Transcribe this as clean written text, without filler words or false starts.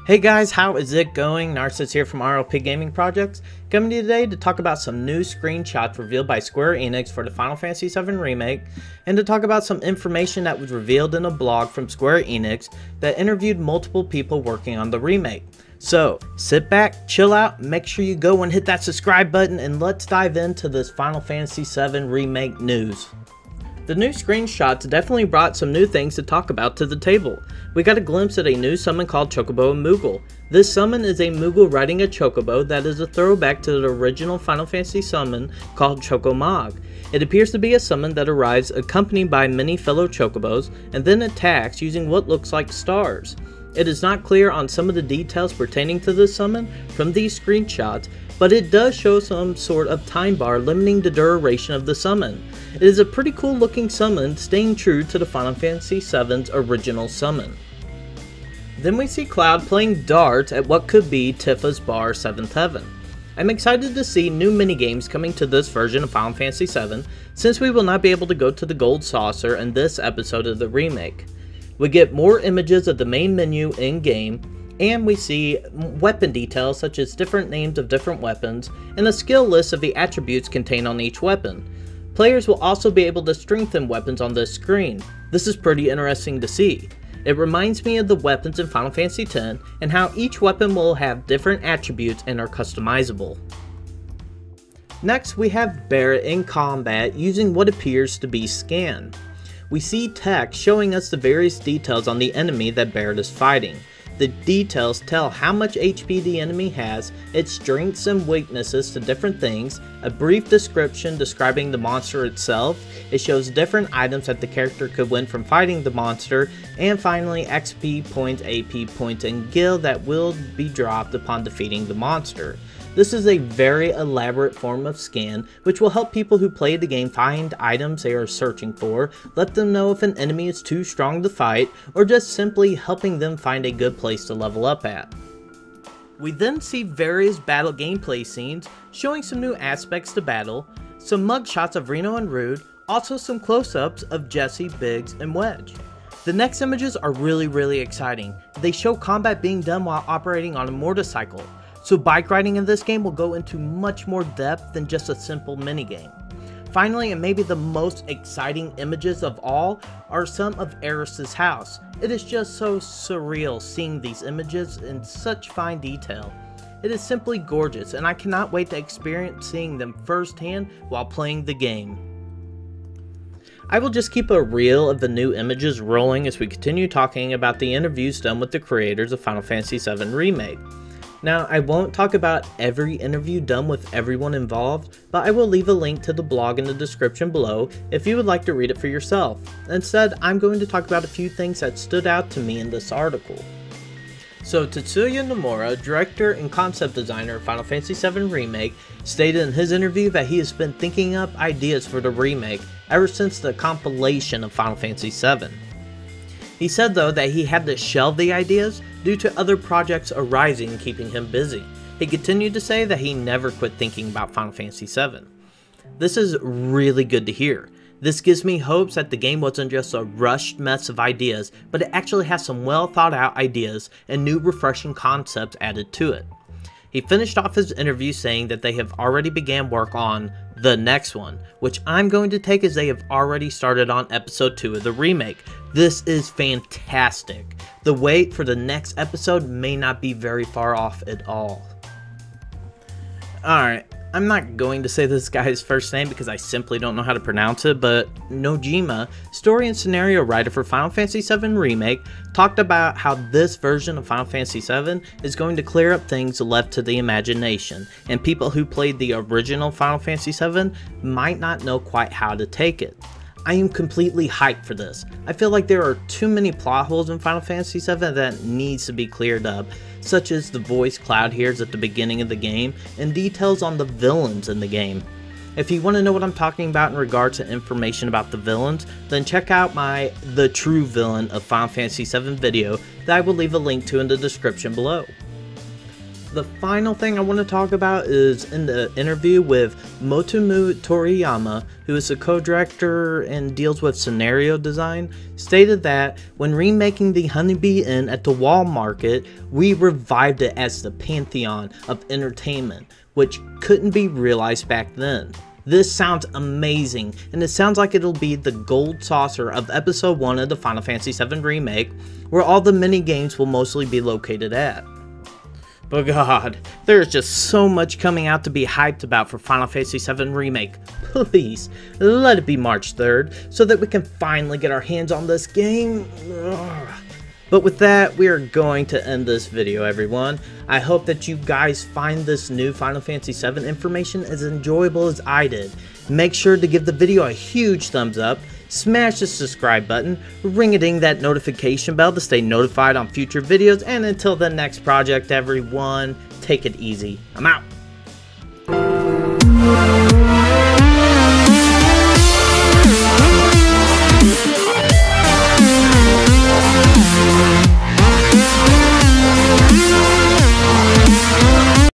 Hey guys, how is it going? Narcissus here from RLP Gaming Projects, coming to you today to talk about some new screenshots revealed by Square Enix for the Final Fantasy VII Remake, and to talk about some information that was revealed in a blog from Square Enix that interviewed multiple people working on the remake. So, sit back, chill out, make sure you go and hit that subscribe button, and let's dive into this Final Fantasy VII Remake news. The new screenshots definitely brought some new things to talk about to the table. We got a glimpse at a new summon called Chocobo and Moogle. This summon is a Moogle riding a Chocobo that is a throwback to the original Final Fantasy summon called Chocomog. It appears to be a summon that arrives accompanied by many fellow Chocobos and then attacks using what looks like stars. It is not clear on some of the details pertaining to this summon from these screenshots, but it does show some sort of time bar limiting the duration of the summon. It is a pretty cool looking summon, staying true to the Final Fantasy VII's original summon. Then we see Cloud playing darts at what could be Tifa's bar 7th Heaven. I'm excited to see new minigames coming to this version of Final Fantasy VII, since we will not be able to go to the Gold Saucer in this episode of the remake. We get more images of the main menu in-game, and we see weapon details such as different names of different weapons, and a skill list of the attributes contained on each weapon. Players will also be able to strengthen weapons on this screen. This is pretty interesting to see. It reminds me of the weapons in Final Fantasy X and how each weapon will have different attributes and are customizable. Next, we have Barret in combat using what appears to be Scan. We see text showing us the various details on the enemy that Barret is fighting. The details tell how much HP the enemy has, its strengths and weaknesses to different things, a brief description describing the monster itself, it shows different items that the character could win from fighting the monster, and finally XP points, AP points, and gil that will be dropped upon defeating the monster. This is a very elaborate form of scan, which will help people who play the game find items they are searching for, let them know if an enemy is too strong to fight, or just simply helping them find a good place to level up at. We then see various battle gameplay scenes, showing some new aspects to battle, some mugshots of Reno and Rude, also some close-ups of Jesse, Biggs, and Wedge. The next images are really exciting. They show combat being done while operating on a motorcycle. So bike riding in this game will go into much more depth than just a simple minigame. Finally, and maybe the most exciting images of all, are some of Aeris's house. It is just so surreal seeing these images in such fine detail. It is simply gorgeous, and I cannot wait to experience seeing them firsthand while playing the game. I will just keep a reel of the new images rolling as we continue talking about the interviews done with the creators of Final Fantasy VII Remake. Now, I won't talk about every interview done with everyone involved, but I will leave a link to the blog in the description below if you would like to read it for yourself. Instead, I'm going to talk about a few things that stood out to me in this article. So, Tetsuya Nomura, director and concept designer of Final Fantasy VII Remake, stated in his interview that he has been thinking up ideas for the remake ever since the compilation of Final Fantasy VII. He said though that he had to shelve the ideas due to other projects arising and keeping him busy. He continued to say that he never quit thinking about Final Fantasy VII. This is really good to hear. This gives me hopes that the game wasn't just a rushed mess of ideas, but it actually has some well thought out ideas and new refreshing concepts added to it. He finished off his interview saying that they have already began work on the next one, which I'm going to take as they have already started on episode 2 of the remake. This is fantastic. The wait for the next episode may not be very far off at all. Alright, I'm not going to say this guy's first name because I simply don't know how to pronounce it, but Nojima, story and scenario writer for Final Fantasy VII Remake, talked about how this version of Final Fantasy VII is going to clear up things left to the imagination, and people who played the original Final Fantasy VII might not know quite how to take it. I am completely hyped for this. I feel like there are too many plot holes in Final Fantasy VII that needs to be cleared up, such as the voice Cloud hears at the beginning of the game, and details on the villains in the game. If you want to know what I'm talking about in regards to information about the villains, then check out my The True Villain of Final Fantasy VII video that I will leave a link to in the description below. The final thing I want to talk about is in the interview with Motomu Toriyama, who is the co-director and deals with scenario design, stated that when remaking the Honeybee Inn at the Wall Market, we revived it as the pantheon of entertainment, which couldn't be realized back then. This sounds amazing, and it sounds like it'll be the gold saucer of episode 1 of the Final Fantasy VII Remake, where all the mini-games will mostly be located at. But god, there's just so much coming out to be hyped about for Final Fantasy VII Remake. Please, let it be March 3rd, so that we can finally get our hands on this game. Ugh. But with that, we are going to end this video, everyone. I hope that you guys find this new Final Fantasy VII information as enjoyable as I did. Make sure to give the video a huge thumbs up, smash the subscribe button, ring-a-ding that notification bell to stay notified on future videos, and until the next project, everyone, take it easy. I'm out.